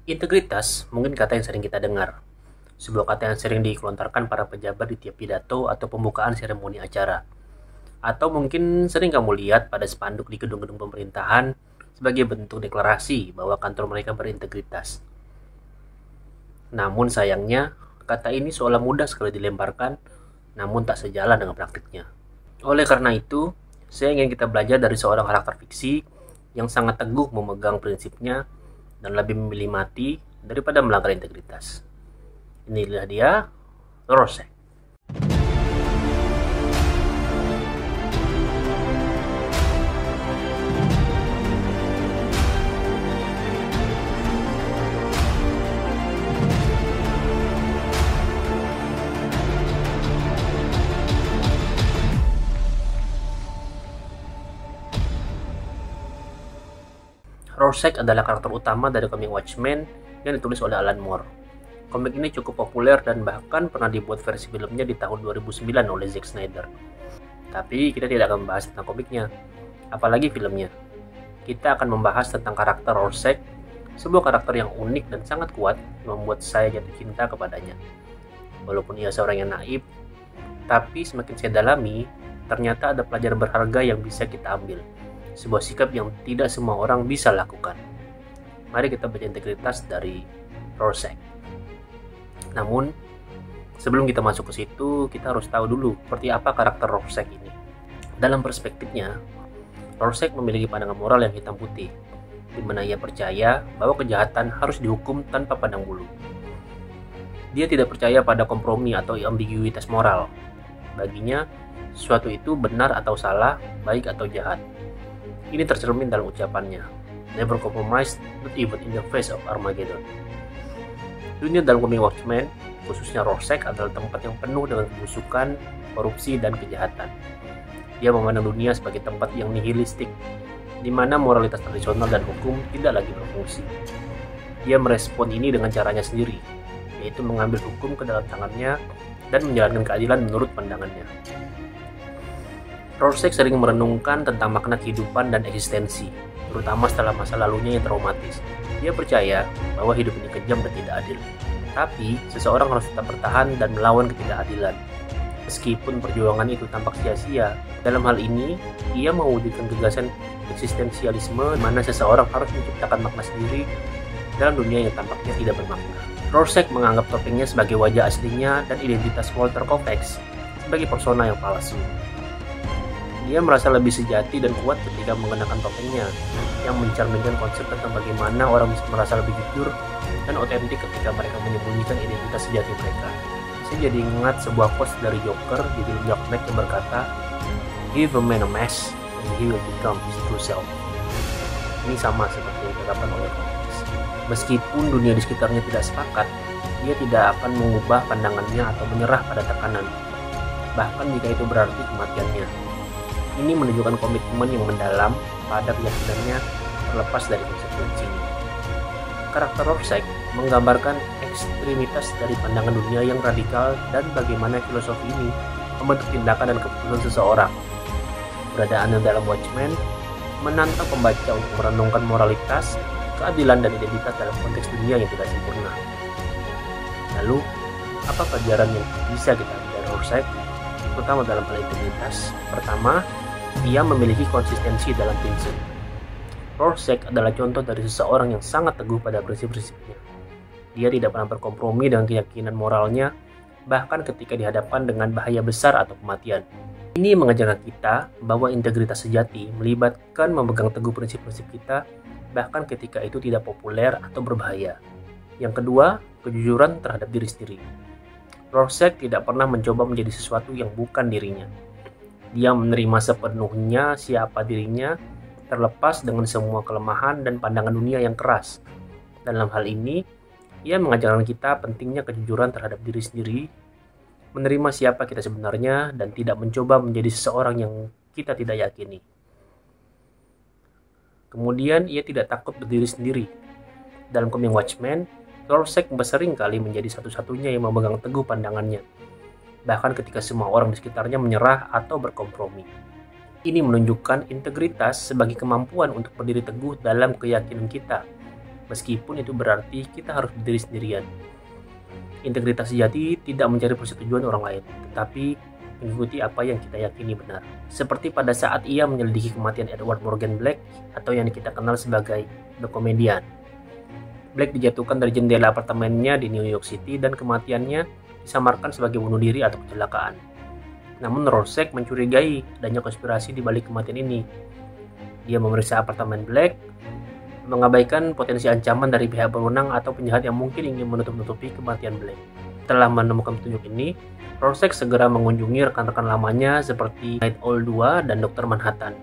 Integritas mungkin kata yang sering kita dengar, sebuah kata yang sering dikelontarkan para pejabat di tiap pidato atau pembukaan seremoni acara. Atau mungkin sering kamu lihat pada spanduk di gedung-gedung pemerintahan sebagai bentuk deklarasi bahwa kantor mereka berintegritas. Namun sayangnya, kata ini seolah mudah sekali dilemparkan, namun tak sejalan dengan praktiknya. Oleh karena itu, saya ingin kita belajar dari seorang karakter fiksi yang sangat teguh memegang prinsipnya dan lebih memilih mati daripada melanggar integritas. Inilah dia, Rorschach. Rorschach adalah karakter utama dari komik Watchmen yang ditulis oleh Alan Moore. Komik ini cukup populer dan bahkan pernah dibuat versi filmnya di tahun 2009 oleh Zack Snyder. Tapi kita tidak akan membahas tentang komiknya, apalagi filmnya. Kita akan membahas tentang karakter Rorschach, sebuah karakter yang unik dan sangat kuat yang membuat saya jatuh cinta kepadanya. Walaupun ia seorang yang naif, tapi semakin saya dalami, ternyata ada pelajaran berharga yang bisa kita ambil. Sebuah sikap yang tidak semua orang bisa lakukan. Mari kita baca integritas dari Rorschach. Namun, sebelum kita masuk ke situ, kita harus tahu dulu seperti apa karakter Rorschach ini. Dalam perspektifnya, Rorschach memiliki pandangan moral yang hitam putih, di mana ia percaya bahwa kejahatan harus dihukum tanpa pandang bulu. Dia tidak percaya pada kompromi atau ambiguitas moral. Baginya, sesuatu itu benar atau salah, baik atau jahat. Ini tercermin dalam ucapannya, "Never compromise, not even in the face of Armageddon." Dunia dalam komik Watchmen, khususnya Rorschach, adalah tempat yang penuh dengan kebusukan, korupsi, dan kejahatan. Dia memandang dunia sebagai tempat yang nihilistik, di mana moralitas tradisional dan hukum tidak lagi berfungsi. Dia merespon ini dengan caranya sendiri, yaitu mengambil hukum ke dalam tangannya dan menjalankan keadilan menurut pandangannya. Rorschach sering merenungkan tentang makna kehidupan dan eksistensi, terutama setelah masa lalunya yang traumatis. Dia percaya bahwa hidup ini kejam dan tidak adil. Tapi, seseorang harus tetap bertahan dan melawan ketidakadilan. Meskipun perjuangan itu tampak sia-sia, dalam hal ini, ia mewujudkan gagasan eksistensialisme di mana seseorang harus menciptakan makna sendiri dalam dunia yang tampaknya tidak bermakna. Rorschach menganggap topengnya sebagai wajah aslinya dan identitas Walter Kovacs sebagai persona yang palsu. Dia merasa lebih sejati dan kuat ketika mengenakan topengnya, yang mencerminkan konsep tentang bagaimana orang bisa merasa lebih jujur dan otentik ketika mereka menyembunyikan identitas sejati mereka. Saya jadi ingat sebuah quote dari Joker di film Dark Knight yang berkata, "Give a man a mask and he will become his true self." Ini sama seperti yang dikatakan oleh Kovacs. Meskipun dunia di sekitarnya tidak sepakat, dia tidak akan mengubah pandangannya atau menyerah pada tekanan, bahkan jika itu berarti kematiannya. Ini menunjukkan komitmen yang mendalam pada keyakinannya terlepas dari konsekuensinya. Karakter Rorschach menggambarkan ekstremitas dari pandangan dunia yang radikal dan bagaimana filosofi ini membentuk tindakan dan keputusan seseorang. Beradaannya dalam Watchmen menantang pembaca untuk merenungkan moralitas, keadilan, dan identitas dalam konteks dunia yang tidak sempurna. Lalu, apa pelajaran yang bisa kita ambil dari Rorschach, terutama dalam hal integritas? Pertama, dia memiliki konsistensi dalam prinsip. Rorschach adalah contoh dari seseorang yang sangat teguh pada prinsip-prinsipnya. Dia tidak pernah berkompromi dengan keyakinan moralnya, bahkan ketika dihadapkan dengan bahaya besar atau kematian. Ini mengajarkan kita bahwa integritas sejati melibatkan memegang teguh prinsip-prinsip kita, bahkan ketika itu tidak populer atau berbahaya. Yang kedua, kejujuran terhadap diri sendiri. Rorschach tidak pernah mencoba menjadi sesuatu yang bukan dirinya. Dia menerima sepenuhnya siapa dirinya, terlepas dengan semua kelemahan dan pandangan dunia yang keras. Dalam hal ini, ia mengajarkan kita pentingnya kejujuran terhadap diri sendiri, menerima siapa kita sebenarnya, dan tidak mencoba menjadi seseorang yang kita tidak yakini. Kemudian, ia tidak takut berdiri sendiri. Dalam komik Watchmen, Rorschach sering kali menjadi satu-satunya yang memegang teguh pandangannya, bahkan ketika semua orang di sekitarnya menyerah atau berkompromi. Ini menunjukkan integritas sebagai kemampuan untuk berdiri teguh dalam keyakinan kita, meskipun itu berarti kita harus berdiri sendirian. Integritas sejati tidak mencari persetujuan orang lain, tetapi mengikuti apa yang kita yakini benar. Seperti pada saat ia menyelidiki kematian Edward Morgan Black, atau yang kita kenal sebagai The Comedian. Black dijatuhkan dari jendela apartemennya di New York City dan kematiannya disamarkan sebagai bunuh diri atau kecelakaan. Namun Rorschach mencurigai adanya konspirasi di balik kematian ini. Dia memeriksa apartemen Black, mengabaikan potensi ancaman dari pihak berwenang atau penjahat yang mungkin ingin menutup-nutupi kematian Black. Setelah menemukan petunjuk ini, Rorschach segera mengunjungi rekan-rekan lamanya seperti Night Owl 2 dan Dr. Manhattan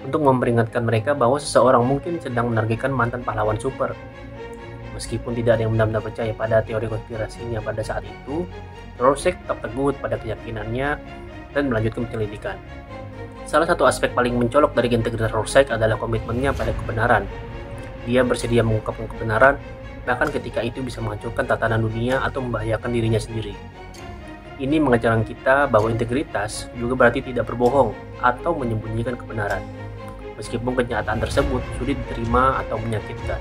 untuk memperingatkan mereka bahwa seseorang mungkin sedang menargetkan mantan pahlawan super. Meskipun tidak ada yang benar-benar percaya pada teori konspirasinya pada saat itu, Rorschach tetap teguh pada keyakinannya dan melanjutkan penyelidikan. Salah satu aspek paling mencolok dari integritas Rorschach adalah komitmennya pada kebenaran. Dia bersedia mengungkapkan kebenaran, bahkan ketika itu bisa menghancurkan tatanan dunia atau membahayakan dirinya sendiri. Ini mengajarkan kita bahwa integritas juga berarti tidak berbohong atau menyembunyikan kebenaran, meskipun kenyataan tersebut sulit diterima atau menyakitkan.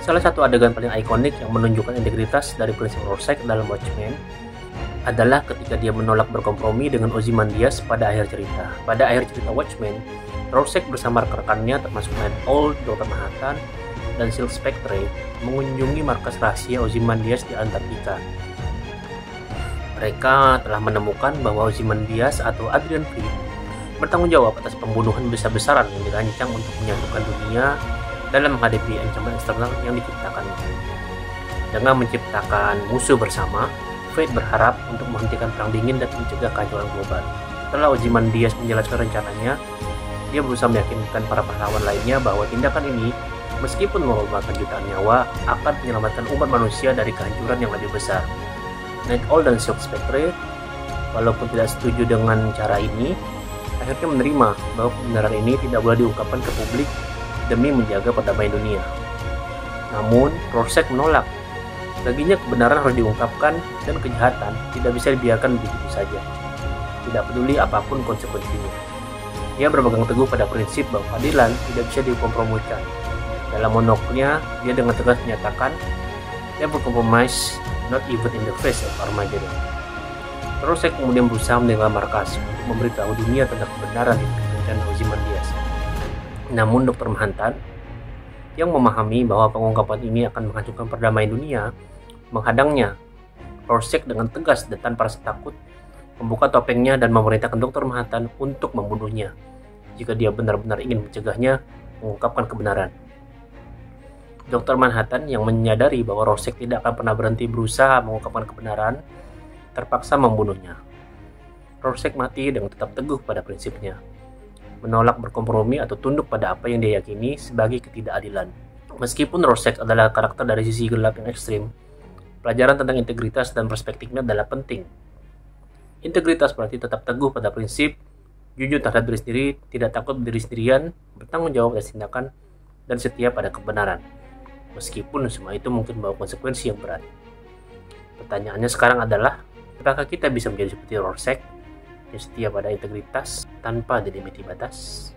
Salah satu adegan paling ikonik yang menunjukkan integritas dari prinsip Rorschach dalam Watchmen adalah ketika dia menolak berkompromi dengan Ozymandias pada akhir cerita. Pada akhir cerita Watchmen, Rorschach bersama rekan-rekannya termasuk Night Owl, Dr. Manhattan, dan Silk Spectre mengunjungi markas rahasia Ozymandias di Antartika. Mereka telah menemukan bahwa Ozymandias atau Adrian Flynn bertanggung jawab atas pembunuhan besar-besaran yang dirancang untuk menyatukan dunia dalam menghadapi ancaman eksternal yang diciptakannya. Dengan menciptakan musuh bersama, Fate berharap untuk menghentikan perang dingin dan mencegah kehacauan global. Setelah Ozymandias menjelaskan rencananya, dia berusaha meyakinkan para pahlawan lainnya bahwa tindakan ini, meskipun mengorbankan jutaan nyawa, akan menyelamatkan umat manusia dari kehancuran yang lebih besar. Night Owl dan Silk Spectre, walaupun tidak setuju dengan cara ini, akhirnya menerima bahwa kebenaran ini tidak boleh diungkapkan ke publik demi menjaga perdamaian dunia. Namun, Rorschach menolak. Baginya kebenaran harus diungkapkan dan kejahatan tidak bisa dibiarkan begitu saja, tidak peduli apapun konsekuensinya. Ia berpegang teguh pada prinsip bahwa keadilan tidak bisa dikompromikan. Dalam monolognya, dia dengan tegas menyatakan, "Never compromise, not even in the face of Armageddon." Rorschach kemudian berusaha meninggalkan markas untuk memberitahu dunia tentang kebenaran di rencana Ozymandias. Namun Dr. Manhattan, yang memahami bahwa pengungkapan ini akan menghancurkan perdamaian dunia, menghadangnya. Rorschach dengan tegas dan tanpa rasa takut membuka topengnya dan memerintahkan Dr. Manhattan untuk membunuhnya jika dia benar-benar ingin mencegahnya mengungkapkan kebenaran. Dr. Manhattan yang menyadari bahwa Rorschach tidak akan pernah berhenti berusaha mengungkapkan kebenaran, terpaksa membunuhnya. Rorschach mati dengan tetap teguh pada prinsipnya, menolak berkompromi atau tunduk pada apa yang dia yakini sebagai ketidakadilan. Meskipun Rorschach adalah karakter dari sisi gelap yang ekstrim, pelajaran tentang integritas dan perspektifnya adalah penting. Integritas berarti tetap teguh pada prinsip, jujur terhadap diri sendiri, tidak takut berdiri sendirian, bertanggung jawab atas tindakan, dan setia pada kebenaran. Meskipun semua itu mungkin membawa konsekuensi yang berat. Pertanyaannya sekarang adalah, apakah kita bisa menjadi seperti Rorschach yang setia pada integritas tanpa dilimiti batas?